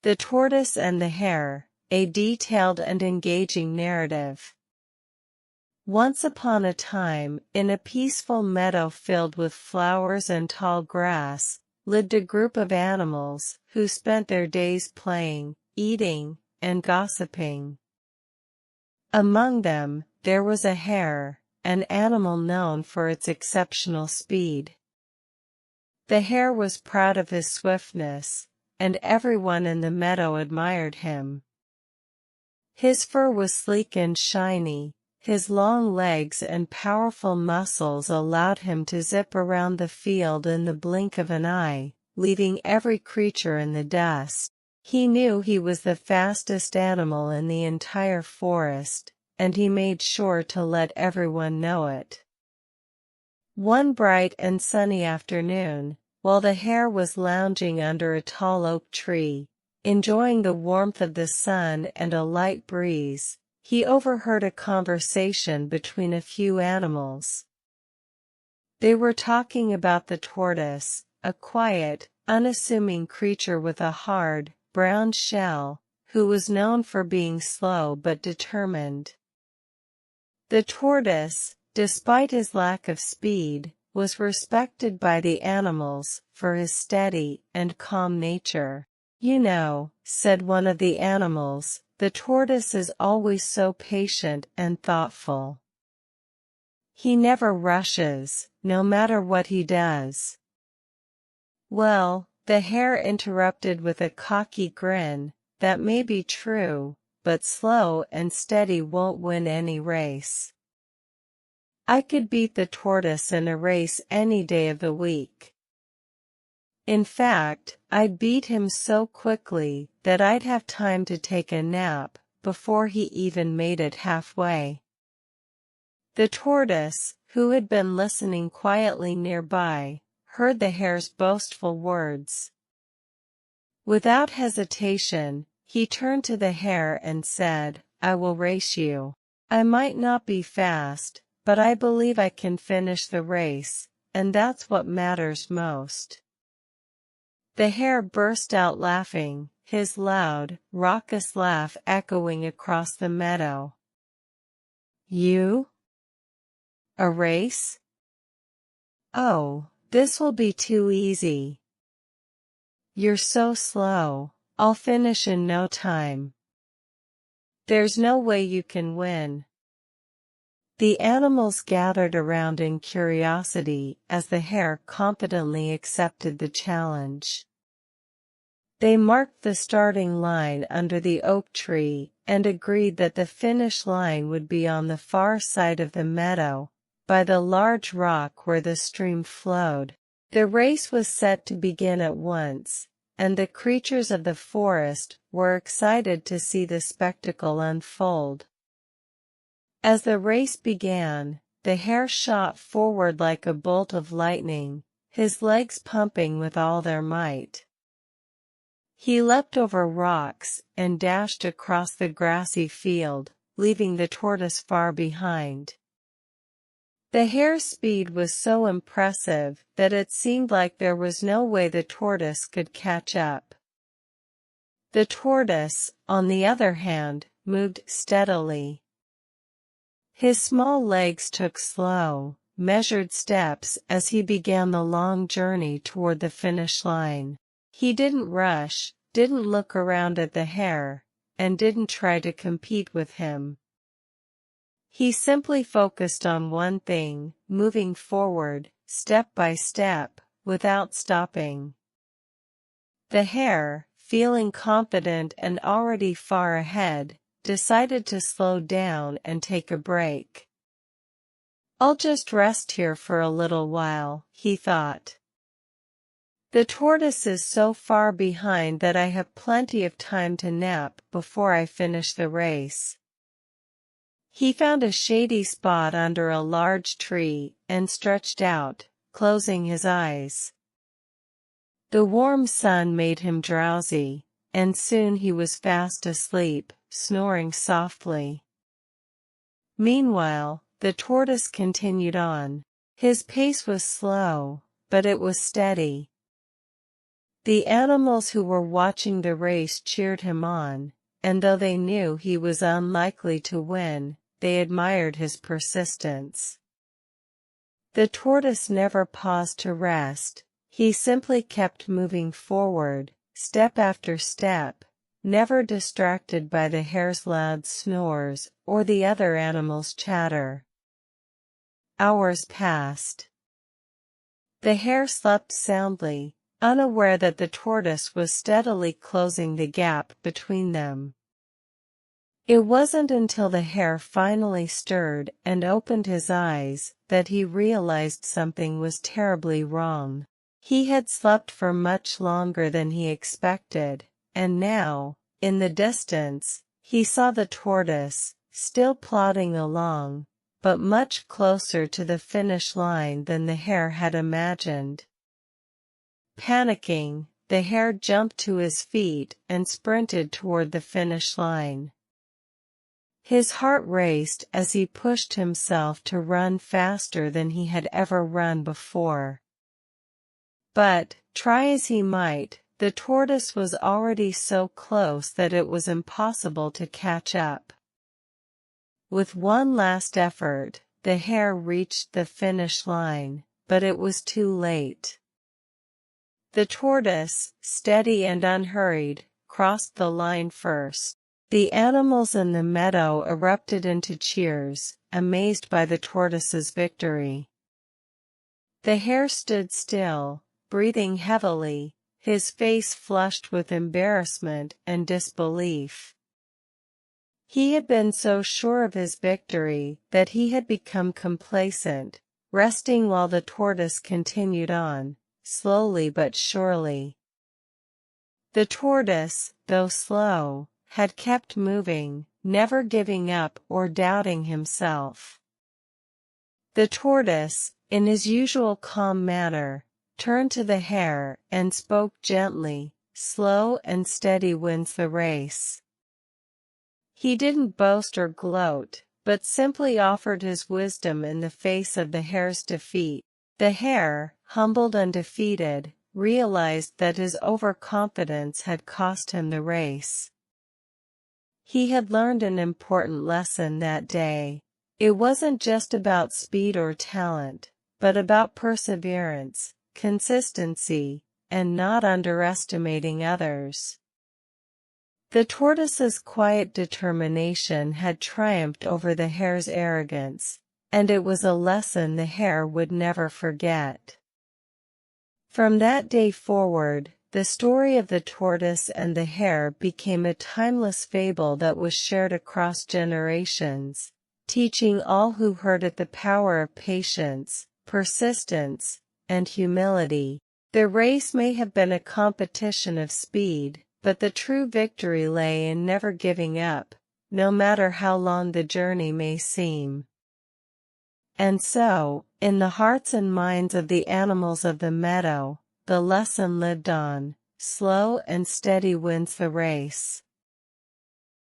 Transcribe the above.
The Tortoise and the Hare, a detailed and engaging narrative. Once upon a time, in a peaceful meadow filled with flowers and tall grass, lived a group of animals who spent their days playing, eating, and gossiping. Among them, there was a hare, an animal known for its exceptional speed. The hare was proud of his swiftness, and everyone in the meadow admired him. His fur was sleek and shiny, his long legs and powerful muscles allowed him to zip around the field in the blink of an eye, leaving every creature in the dust. He knew he was the fastest animal in the entire forest, and he made sure to let everyone know it. One bright and sunny afternoon, while the hare was lounging under a tall oak tree, enjoying the warmth of the sun and a light breeze, he overheard a conversation between a few animals. They were talking about the tortoise, a quiet, unassuming creature with a hard, brown shell, who was known for being slow but determined. The tortoise, despite his lack of speed, was respected by the animals for his steady and calm nature. "You know," said one of the animals, "the tortoise is always so patient and thoughtful. He never rushes, no matter what he does." "Well," the hare interrupted with a cocky grin, "that may be true, but slow and steady won't win any race. I could beat the tortoise in a race any day of the week. In fact, I'd beat him so quickly that I'd have time to take a nap before he even made it halfway." The tortoise, who had been listening quietly nearby, heard the hare's boastful words. Without hesitation, he turned to the hare and said, "I will race you. I might not be fast, but I believe I can finish the race, and that's what matters most." The hare burst out laughing, his loud, raucous laugh echoing across the meadow. "You? A race? Oh, this will be too easy. You're so slow, I'll finish in no time. There's no way you can win." The animals gathered around in curiosity as the hare confidently accepted the challenge. They marked the starting line under the oak tree and agreed that the finish line would be on the far side of the meadow, by the large rock where the stream flowed. The race was set to begin at once, and the creatures of the forest were excited to see the spectacle unfold. As the race began, the hare shot forward like a bolt of lightning, his legs pumping with all their might. He leapt over rocks and dashed across the grassy field, leaving the tortoise far behind. The hare's speed was so impressive that it seemed like there was no way the tortoise could catch up. The tortoise, on the other hand, moved steadily. His small legs took slow, measured steps as he began the long journey toward the finish line. He didn't rush, didn't look around at the hare, and didn't try to compete with him. He simply focused on one thing, moving forward, step by step, without stopping. The hare, feeling confident and already far ahead, decided to slow down and take a break. "I'll just rest here for a little while," he thought. "The tortoise is so far behind that I have plenty of time to nap before I finish the race." He found a shady spot under a large tree and stretched out, closing his eyes. The warm sun made him drowsy, and soon he was fast asleep, snoring softly. Meanwhile, the tortoise continued on. His pace was slow, but it was steady. The animals who were watching the race cheered him on, and though they knew he was unlikely to win, they admired his persistence. The tortoise never paused to rest, he simply kept moving forward, step after step, never distracted by the hare's loud snores or the other animals' chatter. Hours passed. The hare slept soundly, unaware that the tortoise was steadily closing the gap between them. It wasn't until the hare finally stirred and opened his eyes that he realized something was terribly wrong. He had slept for much longer than he expected, and now, in the distance, he saw the tortoise, still plodding along, but much closer to the finish line than the hare had imagined. Panicking, the hare jumped to his feet and sprinted toward the finish line. His heart raced as he pushed himself to run faster than he had ever run before. But, try as he might, the tortoise was already so close that it was impossible to catch up. With one last effort, the hare reached the finish line, but it was too late. The tortoise, steady and unhurried, crossed the line first. The animals in the meadow erupted into cheers, amazed by the tortoise's victory. The hare stood still, breathing heavily, his face flushed with embarrassment and disbelief. He had been so sure of his victory that he had become complacent, resting while the tortoise continued on, slowly but surely. The tortoise, though slow, had kept moving, never giving up or doubting himself. The tortoise, in his usual calm manner, turned to the hare and spoke gently, "Slow and steady wins the race." He didn't boast or gloat, but simply offered his wisdom in the face of the hare's defeat. The hare, humbled and defeated, realized that his overconfidence had cost him the race. He had learned an important lesson that day. It wasn't just about speed or talent, but about perseverance, consistency, and not underestimating others. The tortoise's quiet determination had triumphed over the hare's arrogance, and it was a lesson the hare would never forget. From that day forward, the story of the tortoise and the hare became a timeless fable that was shared across generations, teaching all who heard it the power of patience, persistence, and humility. The race may have been a competition of speed, but the true victory lay in never giving up, no matter how long the journey may seem. And so, in the hearts and minds of the animals of the meadow, the lesson lived on: slow and steady wins the race.